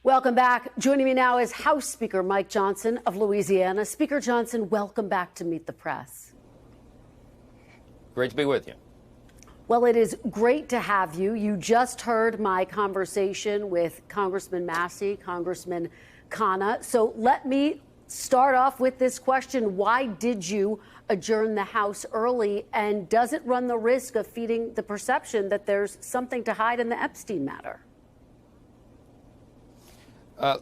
Welcome back. Joining me now is House Speaker Mike Johnson of Louisiana. Speaker Johnson, welcome back to Meet the Press. Great to be with you. Well, it is great to have you. You just heard my conversation with Congressman Massey, Congressman Khanna. So let me start off with this question. Why did you adjourn the House early? And does it run the risk of feeding the perception that there's something to hide in the Epstein matter?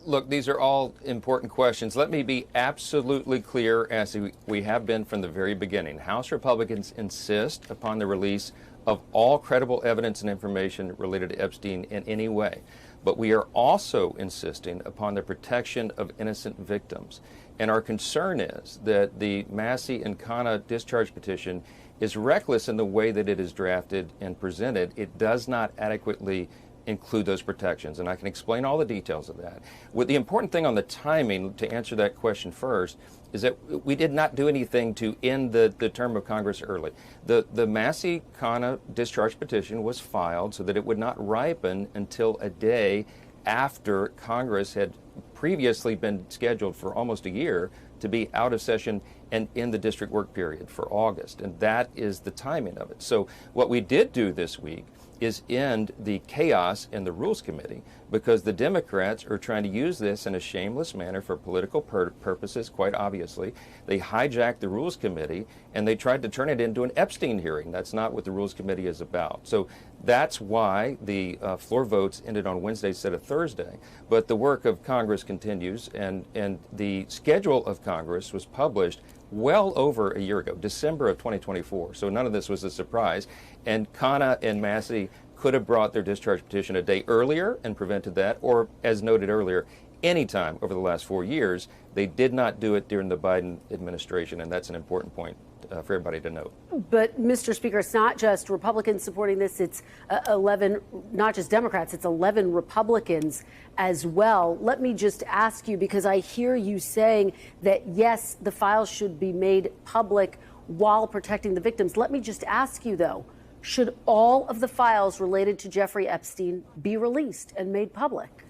Look, these are all important questions. Let me be absolutely clear, as we have been from the very beginning. House Republicans insist upon the release of all credible evidence and information related to Epstein in any way. But we are also insisting upon the protection of innocent victims. And our concern is that the Massey and Khanna discharge petition is reckless in the way that it is drafted and presented. It does not adequately include those protections, and I can explain all the details of that. The important thing on the timing, to answer that question first, is that we did not do anything to end the term of Congress early. The Massey-Khanna discharge petition was filed so that it would not ripen until a day after Congress had previously been scheduled for almost a year to be out of session and in the district work period for August, and that is the timing of it. So what we did do this week is end the chaos in the Rules Committee, because the Democrats are trying to use this in a shameless manner for political purposes, quite obviously. They hijacked the Rules Committee and they tried to turn it into an Epstein hearing. That's not what the Rules Committee is about. So that's why the floor votes ended on Wednesday instead of Thursday. But the work of Congress continues, and the schedule of Congress was published well over a year ago, December of 2024. So none of this was a surprise. And Khanna and Massey could have brought their discharge petition a day earlier and prevented that, or, as noted earlier, any time over the last 4 years. They did not do it during the Biden administration, and that's an important point for everybody to note. But, Mr. Speaker, it's not just Republicans supporting this. It's 11, not just Democrats, it's 11 Republicans as well. Let me just ask you, because I hear you saying that, yes, the files should be made public while protecting the victims. Let me just ask you, though, should all of the files related to Jeffrey Epstein be released and made public?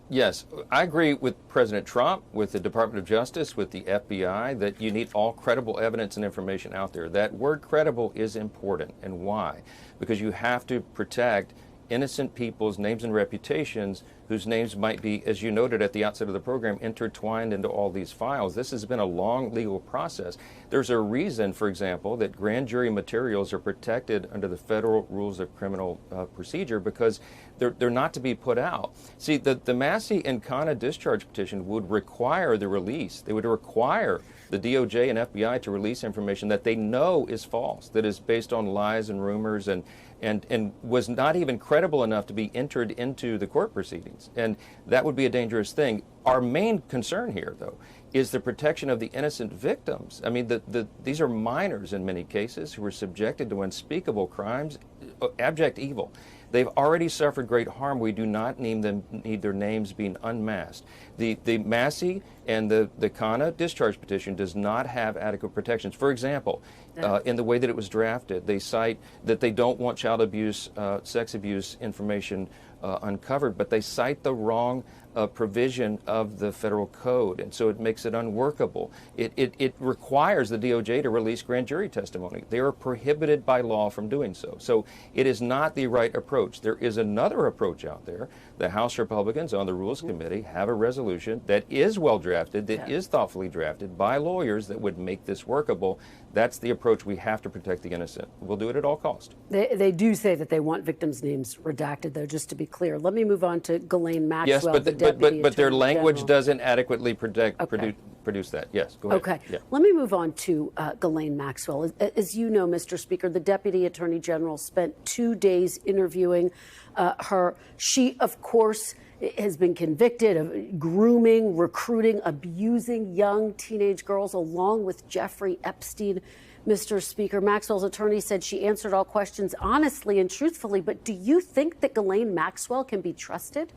Yes, I agree with President Trump, with the Department of Justice, with the FBI, that you need all credible evidence and information out there. That word credible is important. And why? Because you have to protect innocent people's names and reputations whose names might be, as you noted at the outset of the program, intertwined into all these files. This has been a long legal process. There's a reason, for example, that grand jury materials are protected under the federal rules of criminal procedure, because they're not to be put out. See, the Massey and Khanna discharge petition would require the release. They would require the DOJ and FBI to release information that they know is false, that is based on lies and rumors, and was not even credible enough to be entered into the court proceedings. And that would be a dangerous thing. Our main concern here, though, is the protection of the innocent victims. I mean, these are minors in many cases who were subjected to unspeakable crimes, abject evil. They've already suffered great harm. We do not need their names being unmasked. The Massey and the Khanna discharge petition does not have adequate protections. For example, in the way that it was drafted, they cite that they don't want child abuse, sex abuse information uncovered, but they cite the wrong provision of the federal code, and so it makes it unworkable. It requires the DOJ to release grand jury testimony. They are prohibited by law from doing so. So it is not the right approach. There is another approach out there. The House Republicans on the Rules Committee have a resolution that is well drafted, that is thoughtfully drafted by lawyers, that would make this workable. That's the approach. We have to protect the innocent. We'll do it at all cost. They do say that they want victims' names redacted, though, just to be clear. Let me move on to Ghislaine Maxwell. Yes, but their language doesn't adequately produce that. Yes, go ahead. Okay. Yeah. Let me move on to Ghislaine Maxwell. As you know, Mr. Speaker, the Deputy Attorney General spent 2 days interviewing her. She, of course, has been convicted of grooming, recruiting, abusing young teenage girls, along with Jeffrey Epstein. Mr. Speaker, Maxwell's attorney said she answered all questions honestly and truthfully, but do you think that Ghislaine Maxwell can be trusted?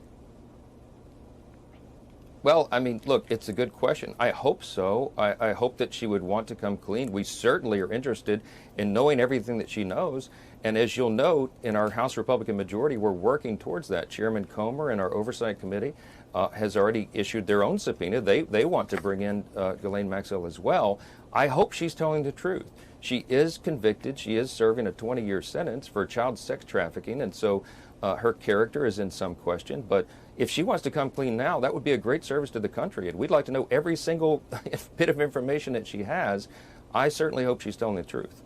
Well, I mean, look, it's a good question. I hope so. I hope that she would want to come clean. We certainly are interested in knowing everything that she knows. And as you'll note, in our House Republican majority, we're working towards that. Chairman Comer and our Oversight Committee has already issued their own subpoena. They want to bring in Ghislaine Maxwell as well. I hope she's telling the truth. She is convicted. She is serving a 20-year sentence for child sex trafficking, and so her character is in some question. But if she wants to come clean now, that would be a great service to the country, and we'd like to know every single bit of information that she has. I certainly hope she's telling the truth.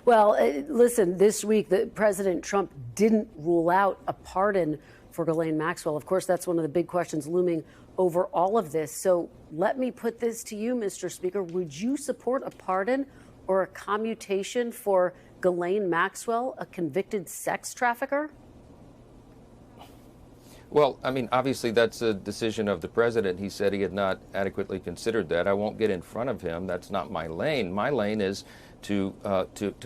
Well, listen, this week, President Trump didn't rule out a pardon for Ghislaine Maxwell. Of course, that's one of the big questions looming over all of this. So let me put this to you, Mr. Speaker. Would you support a pardon or a commutation for Ghislaine Maxwell, a convicted sex trafficker? Well, I mean, obviously that's a decision of the president. He said he had not adequately considered that. I won't get in front of him. That's not my lane. My lane is to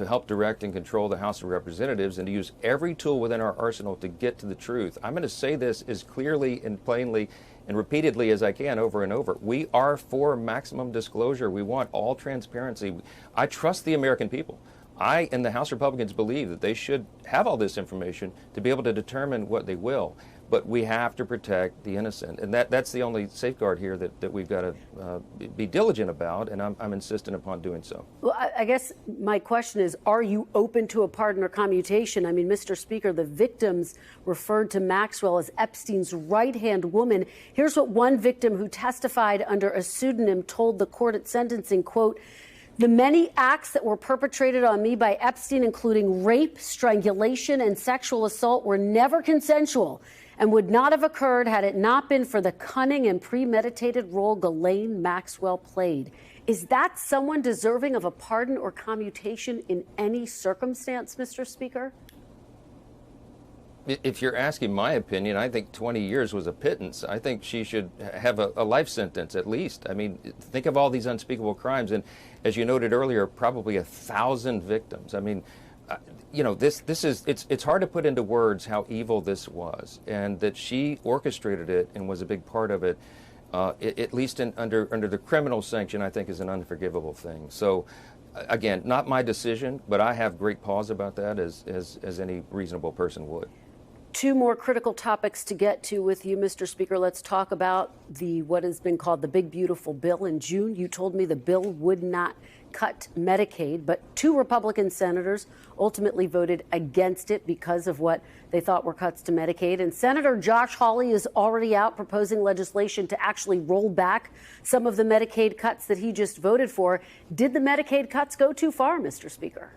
help direct and control the House of Representatives and to use every tool within our arsenal to get to the truth. I'm going to say this as clearly and plainly and repeatedly as I can over and over. We are for maximum disclosure. We want all transparency. I trust the American people. I and the House Republicans believe that they should have all this information to be able to determine what they will. But we have to protect the innocent. And that's the only safeguard here that we've got to be diligent about, and I'm insistent upon doing so. Well, I guess my question is, are you open to a pardon or commutation? I mean, Mr. Speaker, the victims referred to Maxwell as Epstein's right-hand woman. Here's what one victim who testified under a pseudonym told the court at sentencing, quote, "The many acts that were perpetrated on me by Epstein, including rape, strangulation, and sexual assault, were never consensual and would not have occurred had it not been for the cunning and premeditated role Ghislaine Maxwell played." Is that someone deserving of a pardon or commutation in any circumstance, Mr. Speaker? If you're asking my opinion, I think 20 years was a pittance. I think she should have a life sentence at least. I mean, think of all these unspeakable crimes. And as you noted earlier, probably 1,000 victims. I mean, you know, it's hard to put into words how evil this was, and that she orchestrated it and was a big part of it. At least under the criminal sanction, I think is an unforgivable thing. So, again, not my decision, but I have great pause about that, as any reasonable person would. Two more critical topics to get to with you, Mr. Speaker. Let's talk about what has been called the Big Beautiful Bill. In June, you told me the bill would not cut Medicaid, but two Republican senators ultimately voted against it because of what they thought were cuts to Medicaid. And Senator Josh Hawley is already out proposing legislation to actually roll back some of the Medicaid cuts that he just voted for. Did the Medicaid cuts go too far, Mr. Speaker?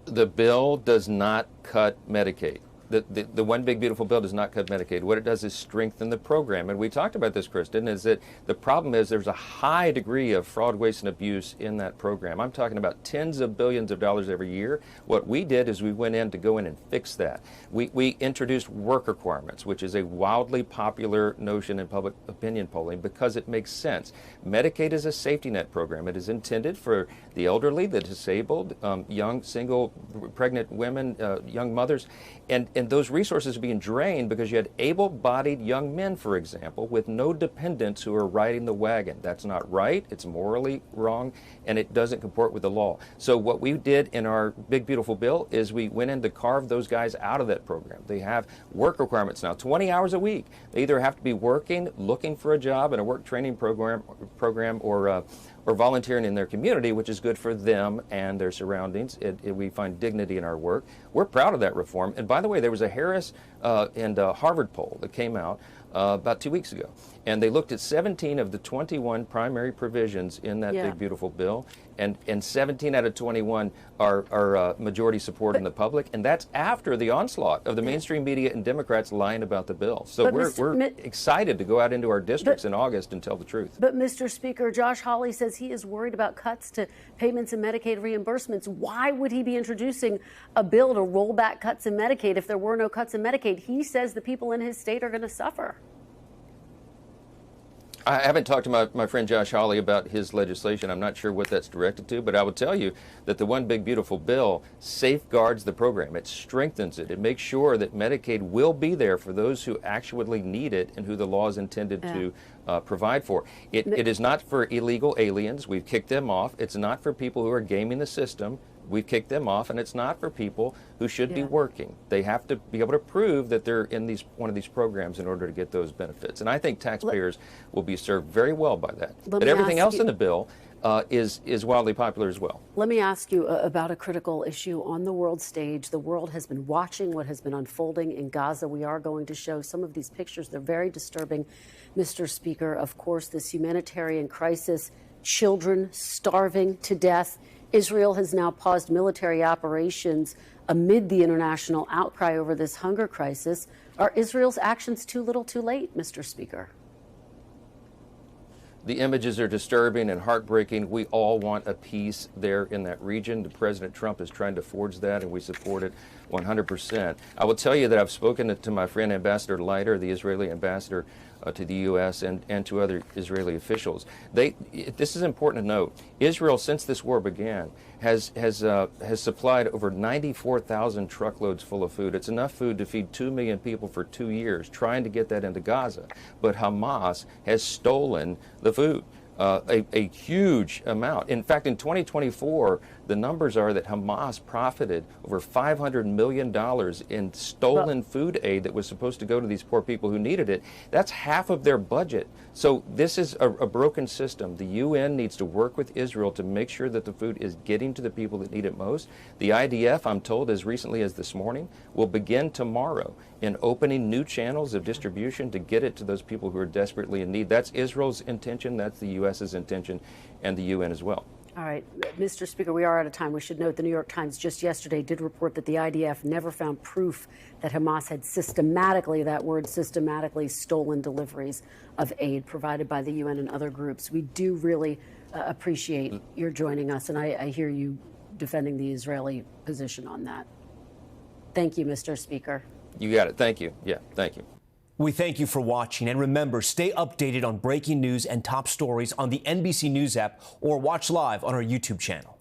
The bill does not cut Medicaid. The One Big Beautiful Bill does not cut Medicaid. What it does is strengthen the program. And we talked about this, Kristen, is that the problem is there's a high degree of fraud, waste, and abuse in that program. I'm talking about tens of billions of dollars every year. What we did is we went in to go in and fix that. We introduced work requirements, which is a wildly popular notion in public opinion polling because it makes sense. Medicaid is a safety net program. It is intended for the elderly, the disabled, young, single, pregnant women, young mothers. And those resources are being drained because you had able-bodied young men, for example, with no dependents who are riding the wagon. That's not right. It's morally wrong, and it doesn't comport with the law. So what we did in our Big Beautiful Bill is we went in to carve those guys out of that program. They have work requirements now, 20 hours a week. They either have to be working, looking for a job in a work training program or volunteering in their community, which is good for them and their surroundings. We find dignity in our work. We're proud of that reform. And by the way, there was a Harris and Harvard poll that came out about 2 weeks ago. And they looked at 17 of the 21 primary provisions in that Big Beautiful Bill. And 17 out of 21 are majority support in the public. And that's after the onslaught of the mainstream media and Democrats lying about the bill. So we're excited to go out into our districts in August and tell the truth. But, Mr. Speaker, Josh Hawley says he is worried about cuts to payments and Medicaid reimbursements. Why would he be introducing a bill to roll back cuts in Medicaid if there were no cuts in Medicaid? He says the people in his state are going to suffer. I haven't talked to my friend Josh Hawley about his legislation. I'm not sure what that's directed to, but I will tell you that the One Big Beautiful Bill safeguards the program. It strengthens it. It makes sure that Medicaid will be there for those who actually need it and who the law is intended to provide for. It is not for illegal aliens. We've kicked them off. It's not for people who are gaming the system. we've kicked them off, and it's not for people who should be working. They have to be able to prove that they're in one of these programs in order to get those benefits. And I think taxpayers will be served very well by that. But everything else in the bill is wildly popular as well. Let me ask you about a critical issue on the world stage. The world has been watching what has been unfolding in Gaza. We are going to show some of these pictures. They're very disturbing, Mr. Speaker. Of course, this humanitarian crisis, children starving to death. Israel has now paused military operations amid the international outcry over this hunger crisis. Are Israel's actions too little too late, Mr. Speaker? The images are disturbing and heartbreaking. We all want a peace there in that region. President Trump is trying to forge that, and we support it 100%. I will tell you that I've spoken to my friend Ambassador Leiter, the Israeli ambassador to the U.S., and to other Israeli officials. This is important to note. Israel, since this war began, has supplied over 94,000 truckloads full of food. It's enough food to feed 2 million people for 2 years, trying to get that into Gaza. But Hamas has stolen the food. A huge amount. In fact, in 2024, the numbers are that Hamas profited over $500 million in stolen food aid that was supposed to go to these poor people who needed it. That's half of their budget. So this is a broken system. The UN needs to work with Israel to make sure that the food is getting to the people that need it most. The IDF, I'm told as recently as this morning, will begin tomorrow in opening new channels of distribution to get it to those people who are desperately in need. That's Israel's intention. That's the U.S.'s intention, and the UN as well. All right, Mr. Speaker, we are out of time. We should note the New York Times just yesterday did report that the IDF never found proof that Hamas had systematically, that word systematically, stolen deliveries of aid provided by the UN and other groups. We do really appreciate your joining us, and I hear you defending the Israeli position on that. Thank you, Mr. Speaker. You got it. Thank you. Yeah, thank you. We thank you for watching, and remember, stay updated on breaking news and top stories on the NBC News app or watch live on our YouTube channel.